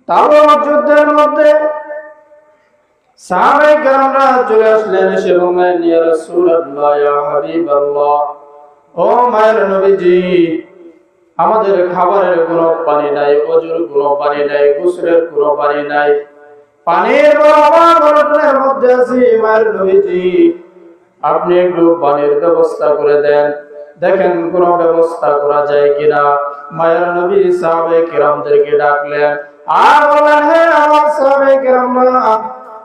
তাবুক যুদ্ধের মধ্যে সাহাবায়ে কেরামরা চলে আসলেন, এসে বললেন, ইয়া রাসূলুল্লাহ, ইয়া হাবিবাল্লাহ, ও মায়ের নবীজি, আমাদের খাবারের কোনো পানি নাই, ওযুর কোনো পানি নাই, গোসলের কোনো পানি নাই, পানির অভাবের মধ্যে আছি। মায়ের নবীজি, আপনি একটু পানির ব্যবস্থা করে দেন, দেখেন কোন ব্যবস্থা করা যায় কিনা। মায়ের নবী সাহাবায়ে কেরামদেরকে ডাকলেন আর বললেন, হে আমার সাহাবায়ে কেরামরা,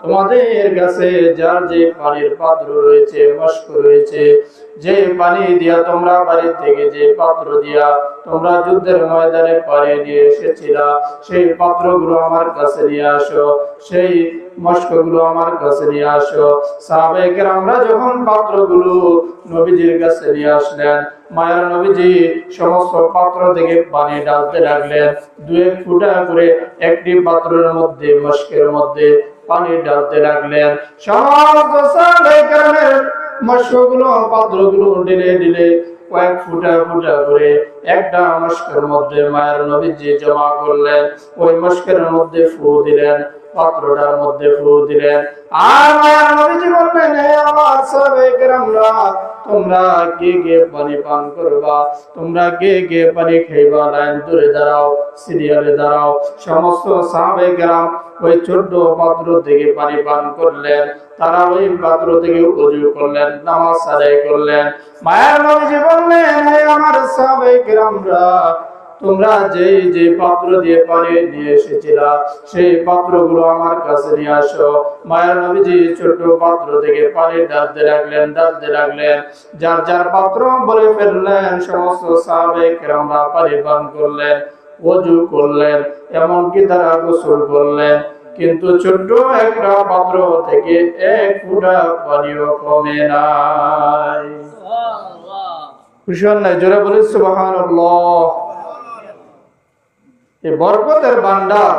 তোমাদের কাছে যার যে পানির পাত্র রয়েছে, মস্ক রয়েছে, যে পানি দিয়া তোমরা বাড়ি থেকে, যে পাত্র দিয়া তোমরা যুদ্ধের ময়দানে পানি নিয়ে এসেছিলা, সেই পাত্রগুলো আমার কাছে নিয়ে আসো, সেই মস্কগুলো আমার কাছে নিয়ে আসো। সাহাবায়ে কেরামরা যখন পাত্রগুলো নবীজির কাছে নিয়ে আসলেন, মায়ের নবীজি সমস্ত পাত্র থেকে পানি ঢালতে লাগলেন। দু এক ফুটা করে একটি পাত্রের মধ্যে, মস্কের মধ্যে পানি ঢালতে লাগলেন। সমস্ত সাহাবায়ে কেরামের মস্কগুলো, পাত্রগুলো ঢেলে ঢেলে কয়েক ফুটা ফুটা করে একটা মস্কের মধ্যে মায়ের নবীজি জমা করলেন। ওই মস্কের মধ্যে ফু দিলেন, পাত্রটার মধ্যে ফু দিলেন। আর মায়ের নবীজি বললেন, হে আমার সাহাবায়ে কেরামরা, তোমরা কে কে পানি পান করবা, তোমরা কে কে পানি খাইবা, লাইন ধরে দাঁড়াও, সিরিয়ালে দাঁড়াও। সমস্ত সাহাবায়ে কেরাম ওই ছোট্ট পাত্র থেকে পানি পান করলেন। তারা ওই পাত্র থেকে ওযু করলেন, নামাজ আদায় করলেন। মায়ের নবীজি বললেন, হে আমার সাহাবায়ে কেরামরা, তোমরা যে পাত্র দিয়ে পানি নিয়ে এসেছিলা, সেই পাত্রগুলো আমার কাছে নিয়ে আসো। মায়ের নবীজি ছোট পাত্র থেকে পানি ঢালতে লাগলেন, ঢালতে লাগলেন। যার যার পাত্র বলে ফেললেন। সমস্ত সাহাবায়ে কেরামরা পানি পান করলেন, ওযু করলেন, এমনকি তারা গোসল করলেন। কিন্তু ছোট্ট একটা পাত্র থেকে এক ফোঁটা পানিও কমে নাই। খুশি হন নাই? জোরে বলি সুবহানাল্লাহ। এই বরকতের ভান্ডার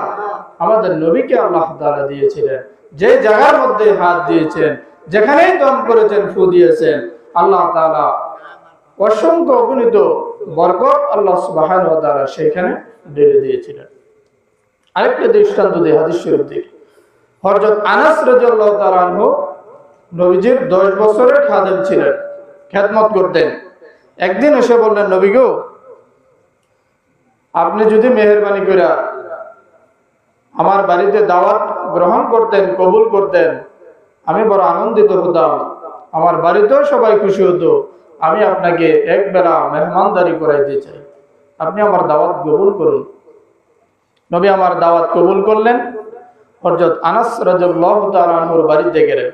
আমাদের নবীকে আল্লাহ তাআলা দিয়েছিলেন। যে জায়গার মধ্যে হাত দিয়েছেন, যেখানেই দম করেছেন, ফু দিয়েছেন, আল্লাহ তাআলা অসংখ্য অগণিত বরকত আল্লাহ সুবহানাহু ওয়া তাআলা সেখানে ঢেলে দিয়েছিলেন। আরেকটা দৃষ্টান্ত দেই হাদিস শরীফ থেকে। হযরত আনাস রাদিয়াল্লাহু তাআলা আনহু নবীজির 10 বছরের খাদেম ছিলেন, খেদমত করতেন। একদিন এসে বললেন, নবী গো, আপনি যদি মেহেরবানি করে আমার বাড়িতে দাওয়াত গ্রহণ করতেন, কবুল করতেন, আমি বড় আনন্দিত হতাম, আমার বাড়িতেও সবাই খুশি হতো। আমি আপনাকে এক বেলা মেহমানদারি করাইতে চাই, আপনি আমার দাওয়াত কবুল করুন। নবী আমার দাওয়াত কবুল করলেন। হযরত আনাস রাদিয়াল্লাহু তাআলা আনহুর বাড়িতে গেলেন।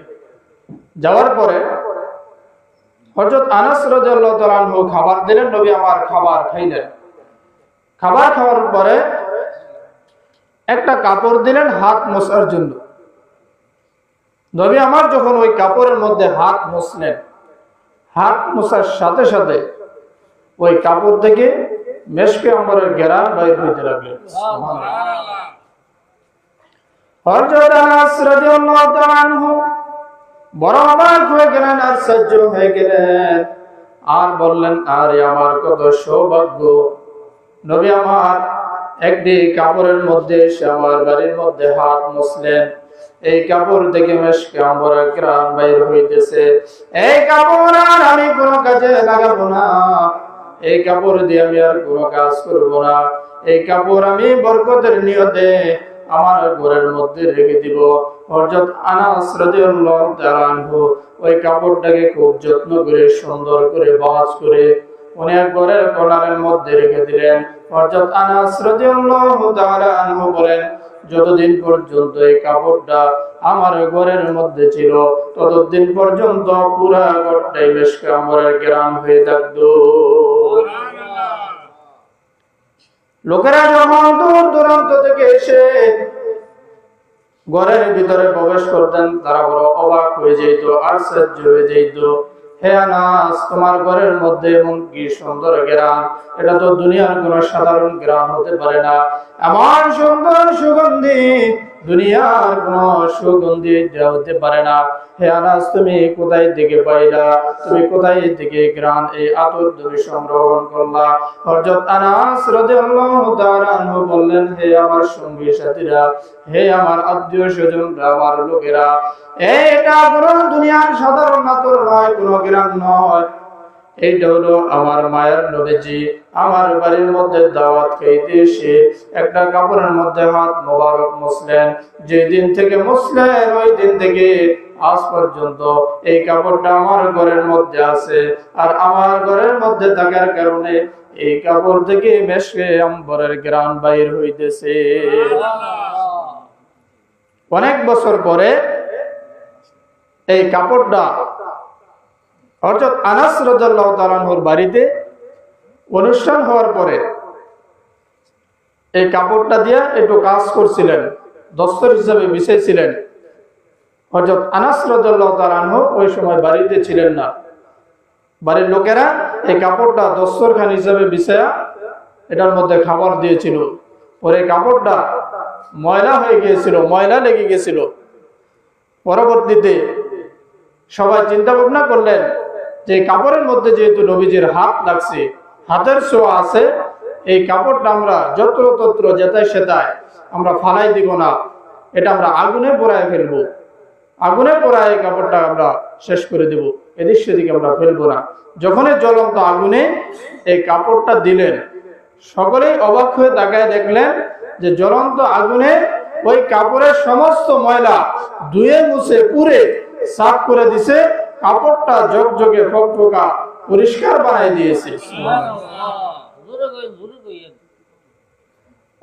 যাওয়ার পরে হযরত আনাস রাদিয়াল্লাহু তাআলা আনহু খাবার দিলেন। নবী আমার খাবার খাইলেন। খাবার খাওয়ার পরে একটা কাপড় দিলেন হাত মোছার জন্য। নবী আমার যখন ওই কাপড়ের মধ্যে হাত মুছলেন, হাত মোছার সাথে সাথে ওই কাপড় থেকে মেশকে আম্বরের ঘেরান বাইর হইতে লাগলেন। সুবহানাল্লাহ। হযরত আনাস রাদিয়াল্লাহু তাআলা আনহু বড় অবাক হয়ে গেলেন, আশ্চর্য হয়ে গেলেন, আর বললেন, আরে আমার কত সৌভাগ্য, নবী আমার একটি কাপড়ের মধ্যে এসে আমার বাড়ির মধ্যে হাত মুছলেন। এই কাপড় থেকে মেশকে আম্বরের ঘ্রাণ বাইর হইতেছে। এই কাপড় আর আমি কোনো কাজে লাগাবো না, এই কাপড় দিয়ে আমি আর কোনো কাজ করব না। এই কাপড় আমি বরকতের নিয়তে আমার ঘরের মধ্যে রেখে দিব। হযরত আনাস রাদিয়াল্লাহু তাআলা আনহু ওই কাপড়টাকে খুব যত্ন করে, সুন্দর করে, বাজ করে উনি ঘরের কর্নারের মধ্যে রেখে দিলেন। হযরত আনাস রাদিয়াল্লাহু তাআলা আনহু বলেন, যতদিন পর্যন্ত এই কাপড়টা আমার ঘরের মধ্যে ছিল, ততদিন পর্যন্ত পুরা ঘরটাই মেশকে আম্বরের ঘ্রাণ হয়ে থাকতো। লোকেরা যখন দূর দূরান্ত থেকে এসে ঘরের ভিতরে প্রবেশ করতেন, তারা বড় অবাক হয়ে যেত, আশ্চর্য হয়ে যেত। হে আনাস, তোমার ঘরের মধ্যে এমন কি সুন্দর ঘ্রাণ, এটা তো দুনিয়ার কোন সাধারণ ঘ্রাণ হতে পারে না। এমন সুন্দর সুগন্ধি দুনিয়ার কোনো সুগন্ধি দেওয়া হতে পারে না। হে আনাস, তুমি কোথায় থেকে পাইলা? তুমি কোথায় থেকে গ্রাম এই আতর তুমি সংগ্রহণ করলা? হযরত আনাস রাদিয়াল্লাহু তাআলা আনহু বললেন, হে আমার সঙ্গী সাথীরা, হে আমার আত্মীয় স্বজনরা, আমার লোকেরা, এটা কোনো দুনিয়ার সাধারণ আতর নয়, কোনো গ্রাম নয়। এইটা হলো আমার মায়ের নবীজি আমার বাড়ির মধ্যে দাওয়াত খাইতে এসে একটা কাপড়ের মধ্যে হাত মোবারক মুছলেন। যেদিন থেকে মুছলেন ওই দিন থেকে আজ পর্যন্ত এই কাপড়টা আমার ঘরের মধ্যে আছে। আর আমার ঘরের মধ্যে থাকার কারণে এই কাপড় থেকে মেশকে আম্বরের ঘ্রাণ বাইর হইতেছে। অনেক বছর পরে এই কাপড়টা হযরত আনাস রাদিয়াল্লাহু তাআলা আনহুর বাড়িতে অনুষ্ঠান হওয়ার পরে এই কাপড়টা দিয়ে একটু কাজ করছিলেন, দস্তর হিসাবে বিছাইছিলেন। হযরত আনাস রাদিয়াল্লাহু তাআলা আনহু ওই সময় বাড়িতে ছিলেন না। বাড়ির লোকেরা এই কাপড়টা দস্তরখান হিসাবে বিছায়া এটার মধ্যে খাবার দিয়েছিল। পরে কাপড়টা ময়লা হয়ে গিয়েছিল, ময়লা লেগে গেছিল। পরবর্তীতে সবাই চিন্তা ভাবনা করলেন যে কাপড়ের মধ্যে যেহেতু নবীজির হাত লাগছে, হাতের ছোঁয়া আছে, এই কাপড়টা আমরা যত্রতত্র যেতায় সেতায় আমরা ফালাই দিব না, এটা আমরা আগুনে পোড়ায় ফেলবো। আগুনে পোড়ায় এই কাপড়টা আমরা শেষ করে দেব, এদিক সেদিক আমরা ফেলবো না। যখনই জ্বলন্ত আগুনে এই কাপড়টা দিলেন, সকলেই অবাক হয়ে তাকায় দেখলেন যে জ্বলন্ত আগুনে ওই কাপড়ের সমস্ত ময়লা ধুয়ে মুছে পুড়ে সাফ করে দিছে, কাপড়টা ঝকঝকে ফকফকা পরিষ্কার বানাই দিয়েছে।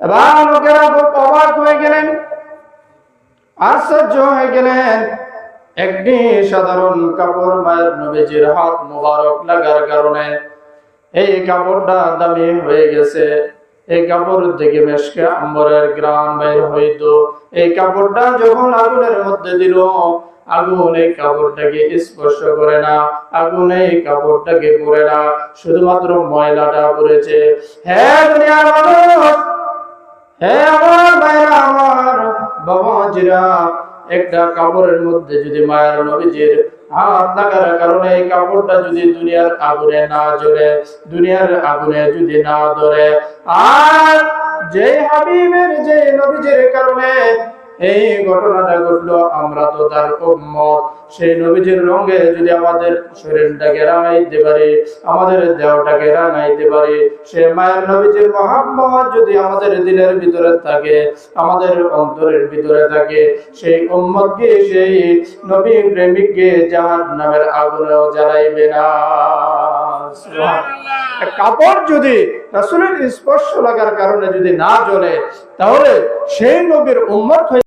এবার লোকেরা খুব অবাক হয়ে গেলেন, আশ্চর্য হয়ে গেলেন। একটি সাধারণ কাপড় মায়ের নবীজির হাত মোবারক লাগার কারণে এই কাপড়টা দামি হয়ে গেছে। এই কাপড় থেকে মেশকে আম্বরের ঘ্রাণ বের হইত। এই কাপড়টা যখন আগুনের মধ্যে দিল, আগুন এই কাপড়টাকে স্পর্শ করে না, আগুন এই কাপড়টাকে পুড়ে না, শুধুমাত্র ময়লাটা পুড়েছে। হে দুনিয়ার মানুষ, হে আমার ভাইরা, আমার বাবাজিরা, একটা কাপড়ের মধ্যে যদি মায়ের নবীজির হাত লাগার কারণে এই কাপড়টা যদি দুনিয়ার আগুনে না জ্বলে, দুনিয়ার আগুনে যদি না ধরে, আর যে হাবিবের যে নবীজির কারণে এই ঘটনাটা ঘটলো, আমরা তো তার উম্মত, সেই নবীজির রঙে যদি আমাদের শরীরটাকে রাঙাইতে পারি, আমাদের দেহটাকে রাঙাইতে পারি, সে মায়ের নবীজির মহব্বত যদি আমাদের দিলের ভিতরে থাকে, আমাদের অন্তরের ভিতরে থাকে, সেই উম্মতকে, সেই নবী প্রেমিককে জাহান্নামের আগুনেও জ্বালাইবে না। কাপড় যদি রাসূলের স্পর্শ লাগার কারণে যদি না জ্বলে, তাহলে সেই নবীর উম্মত